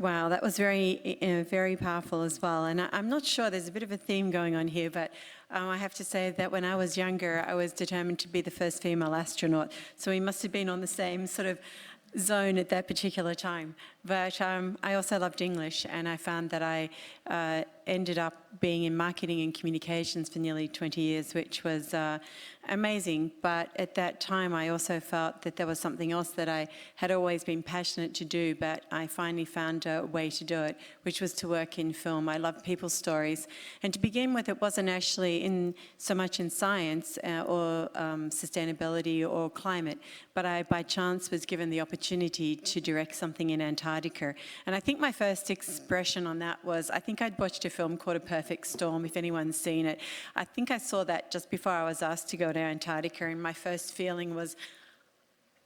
Wow, that was very powerful as well. And I'm not sure, there's a bit of a theme going on here, but I have to say that when I was younger, I was determined to be the first female astronaut. So we must have been on the same sort of zone at that particular time. But I also loved English, and I found that I ended up being in marketing and communications for nearly 20 years, which was amazing. But at that time, I also felt that there was something else that I had always been passionate to do, but I finally found a way to do it, which was to work in film. I love people's stories. And to begin with, it wasn't actually so much in science or sustainability or climate, but I, by chance, was given the opportunity to direct something in Antarctica. And I think my first expression on that was, I think I'd watched a film called A Perfect Storm, if anyone's seen it. I think I saw that just before I was asked to go to Antarctica, and my first feeling was,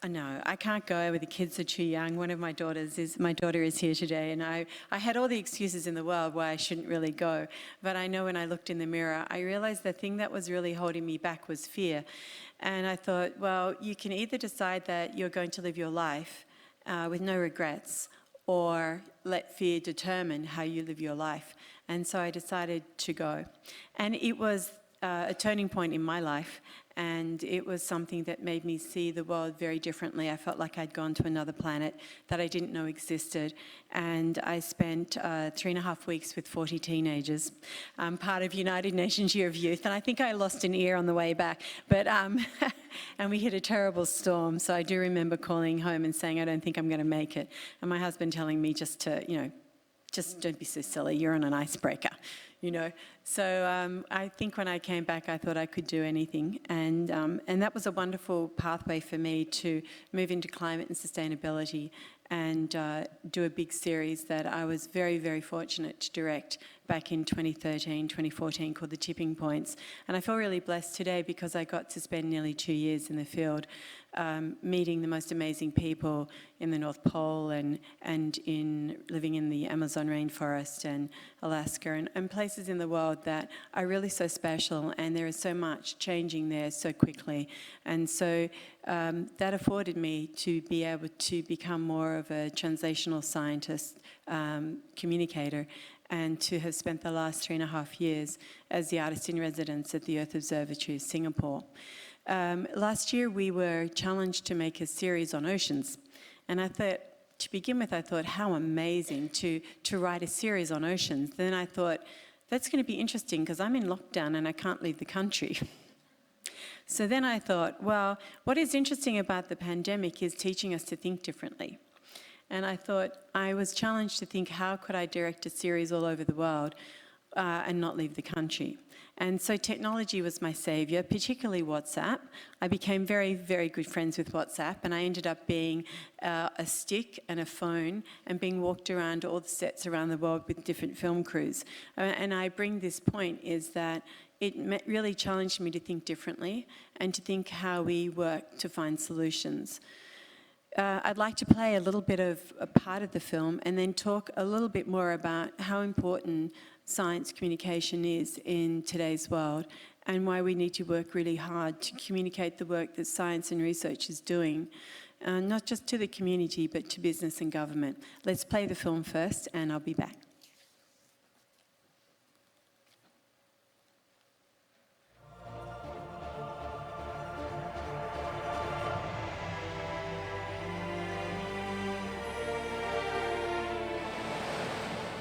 oh, no, I can't go, the kids are too young. My daughter is here today, and I had all the excuses in the world why I shouldn't really go. But I know when I looked in the mirror, I realized the thing that was really holding me back was fear. And I thought, well, you can either decide that you're going to live your life with no regrets, or let fear determine how you live your life. And so I decided to go. And it was a turning point in my life, and it was something that made me see the world very differently. I felt like I'd gone to another planet that I didn't know existed, and I spent 3.5 weeks with 40 teenagers, part of United Nations Year of Youth, and I think I lost an ear on the way back, but and we hit a terrible storm, so I do remember calling home and saying, I don't think I'm going to make it, and my husband telling me just to, just don't be so silly, you're on an icebreaker, So I think when I came back, I thought I could do anything. And that was a wonderful pathway for me to move into climate and sustainability and do a big series that I was very, very fortunate to direct back in 2013, 2014, called The Tipping Points. And I feel really blessed today because I got to spend nearly 2 years in the field, meeting the most amazing people in the North Pole and living in the Amazon rainforest and Alaska and places in the world that are really so special, and there is so much changing there so quickly. And so that afforded me to be able to become more of a translational scientist, communicator, and to have spent the last 3.5 years as the artist in residence at the Earth Observatory, Singapore. Last year we were challenged to make a series on oceans, and I thought, to begin with, I thought how amazing to write a series on oceans. Then I thought, that's going to be interesting because I'm in lockdown and I can't leave the country. So then I thought, well, what is interesting about the pandemic is teaching us to think differently. And I thought, I was challenged to think, how could I direct a series all over the world and not leave the country? And so technology was my savior, particularly WhatsApp. I became very, very good friends with WhatsApp, and I ended up being a stick and a phone and being walked around all the sets around the world with different film crews. And I bring this point is that it really challenged me to think differently and to think how we work to find solutions. I'd like to play a little bit of a part of the film and then talk a little bit more about how important science communication is in today's world and why we need to work really hard to communicate the work that science and research is doing, not just to the community but to business and government. Let's play the film first and I'll be back.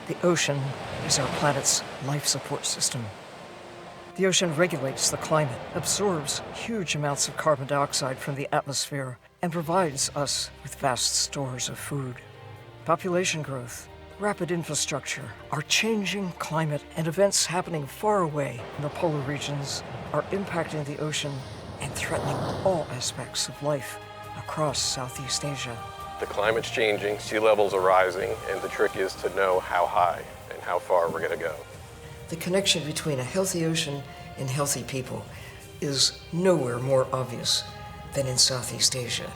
The ocean is our planet's life support system. The ocean regulates the climate, absorbs huge amounts of carbon dioxide from the atmosphere, and provides us with vast stores of food. Population growth, rapid infrastructure, our changing climate, and events happening far away in the polar regions are impacting the ocean and threatening all aspects of life across Southeast Asia. The climate's changing, sea levels are rising, and the trick is to know how high and how far we're going to go. The connection between a healthy ocean and healthy people is nowhere more obvious than in Southeast Asia.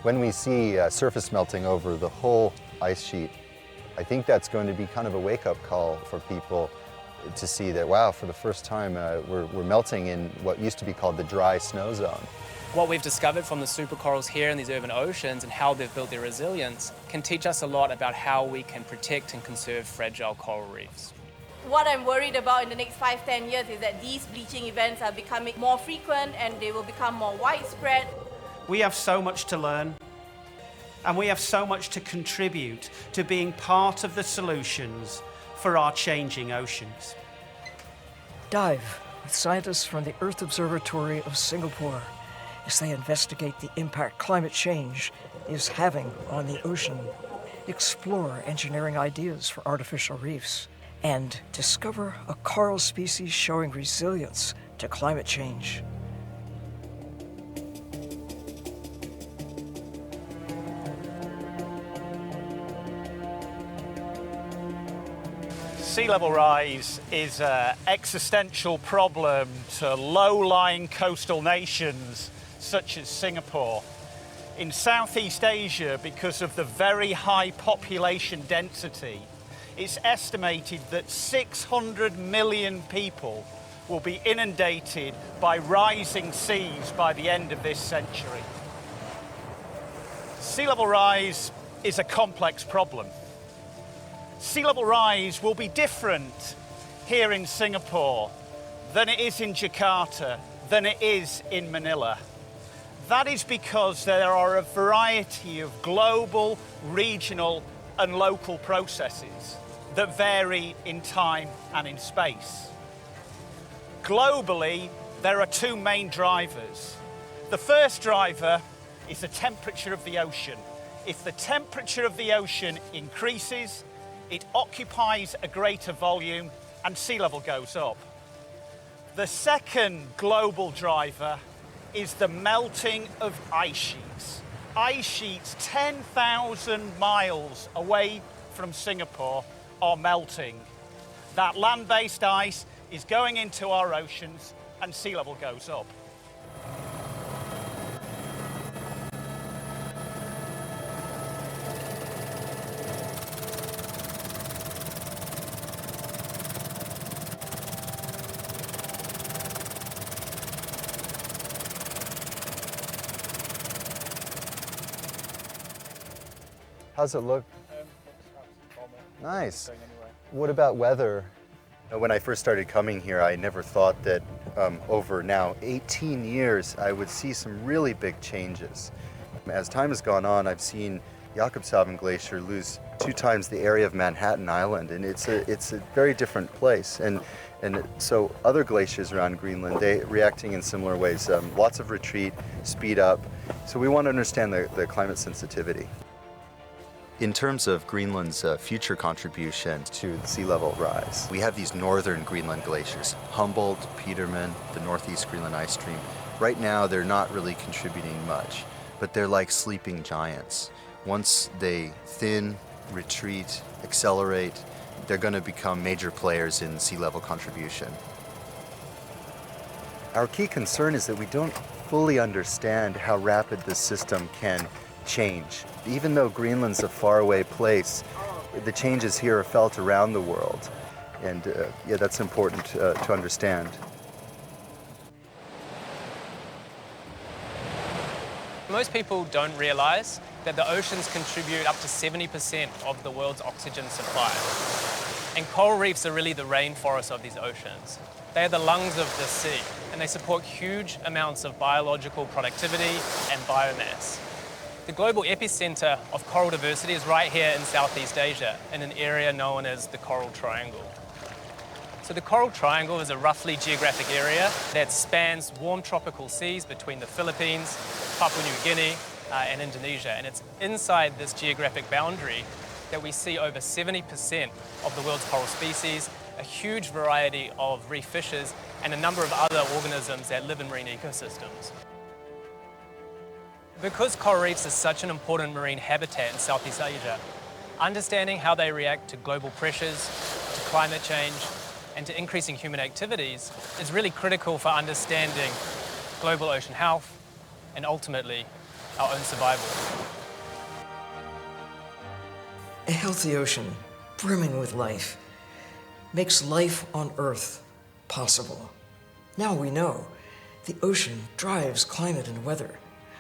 When we see surface melting over the whole ice sheet, I think that's going to be kind of a wake-up call for people to see that, wow, for the first time, we're melting in what used to be called the dry snow zone. What we've discovered from the supercorals here in these urban oceans and how they've built their resilience can teach us a lot about how we can protect and conserve fragile coral reefs. What I'm worried about in the next 5-10 years is that these bleaching events are becoming more frequent and they will become more widespread. We have so much to learn, and we have so much to contribute to being part of the solutions for our changing oceans. Dive with scientists from the Earth Observatory of Singapore as they investigate the impact climate change is having on the ocean, explore engineering ideas for artificial reefs, and discover a coral species showing resilience to climate change. Sea level rise is an existential problem to low-lying coastal nations such as Singapore. In Southeast Asia, because of the very high population density, it's estimated that 600 million people will be inundated by rising seas by the end of this century. Sea level rise is a complex problem. Sea level rise will be different here in Singapore than it is in Jakarta, than it is in Manila. That is because there are a variety of global, regional, and local processes that vary in time and in space. Globally, there are two main drivers. The first driver is the temperature of the ocean. If the temperature of the ocean increases, it occupies a greater volume and sea level goes up. The second global driver is the melting of ice sheets. Ice sheets 10,000 miles away from Singapore are melting. That land-based ice is going into our oceans and sea level goes up. How's it look? Nice. What about weather? When I first started coming here, I never thought that over now 18 years, I would see some really big changes. As time has gone on, I've seen Jakobshavn Glacier lose 2 times the area of Manhattan Island, and it's a very different place. And so other glaciers around Greenland, they reacting in similar ways. Lots of retreat, speed up. So we want to understand the climate sensitivity. In terms of Greenland's future contribution to the sea level rise, we have these northern Greenland glaciers, Humboldt, Petermann, the northeast Greenland ice stream. Right now, they're not really contributing much, but they're like sleeping giants. Once they thin, retreat, accelerate, they're going to become major players in sea level contribution. Our key concern is that we don't fully understand how rapid this system can change. Even though Greenland's a faraway place, the changes here are felt around the world. And yeah, that's important to understand. Most people don't realize that the oceans contribute up to 70% of the world's oxygen supply. And coral reefs are really the rainforests of these oceans. They are the lungs of the sea, and they support huge amounts of biological productivity and biomass. The global epicenter of coral diversity is right here in Southeast Asia, in an area known as the Coral Triangle. So the Coral Triangle is a roughly geographic area that spans warm tropical seas between the Philippines, Papua New Guinea, and Indonesia. And it's inside this geographic boundary that we see over 70% of the world's coral species, a huge variety of reef fishes, and a number of other organisms that live in marine ecosystems. Because coral reefs are such an important marine habitat in Southeast Asia, understanding how they react to global pressures, to climate change, and to increasing human activities is really critical for understanding global ocean health and ultimately our own survival. A healthy ocean, brimming with life, makes life on Earth possible. Now we know The ocean drives climate and weather.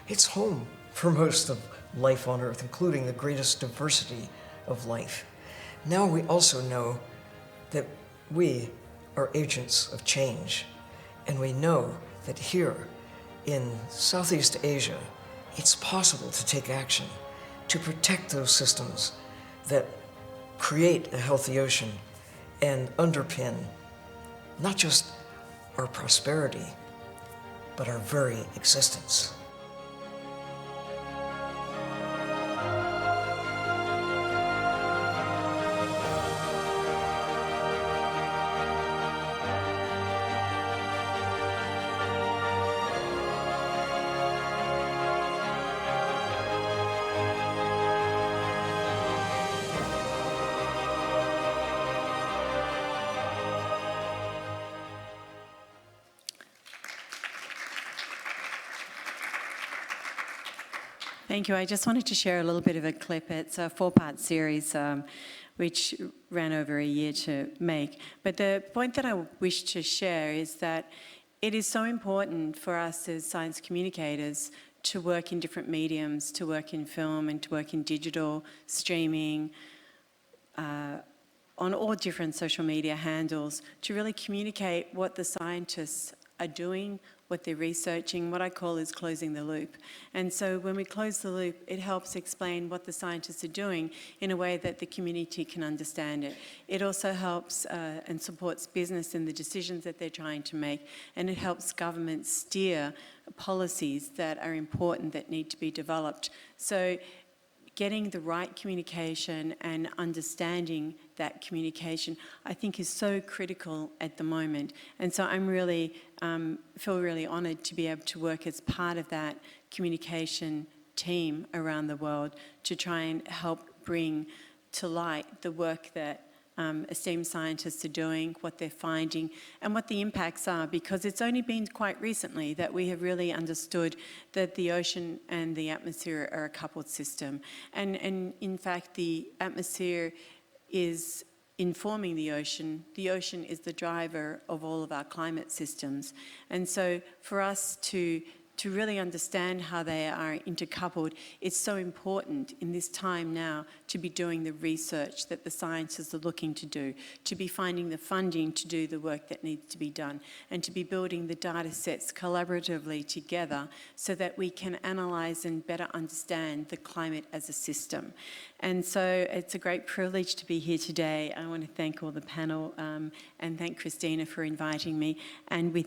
It's home for most of life on Earth, including the greatest diversity of life. Now we also know that we are agents of change, and we know that here in Southeast Asia, it's possible to take action to protect those systems that create a healthy ocean and underpin not just our prosperity, but our very existence. Thank you. I just wanted to share a little bit of a clip. It's a 4-part series which ran over a year to make. But the point that I wish to share is that it is so important for us as science communicators to work in different mediums, to work in film and to work in digital, streaming, on all different social media handles, to really communicate what the scientists are doing, what they're researching. What I call is closing the loop. And so when we close the loop, it helps explain what the scientists are doing in a way that the community can understand it. It also helps and supports business in the decisions that they're trying to make, and it helps governments steer policies that are important, that need to be developed. So getting the right communication and understanding that communication, I think, is so critical at the moment. And so I'm really, feel really honoured to be able to work as part of that communication team around the world to try and help bring to light the work that esteemed scientists are doing, what they're finding, and what the impacts are, because it's only been quite recently that we have really understood that the ocean and the atmosphere are a coupled system. And in fact, the atmosphere is informing the ocean. The ocean is the driver of all of our climate systems. And so for us to really understand how they are intercoupled, it's so important in this time now to be doing the research that the scientists are looking to do, to be finding the funding to do the work that needs to be done, and to be building the data sets collaboratively together so that we can analyse and better understand the climate as a system. And so it's a great privilege to be here today. I want to thank all the panel and thank Christina for inviting me. And with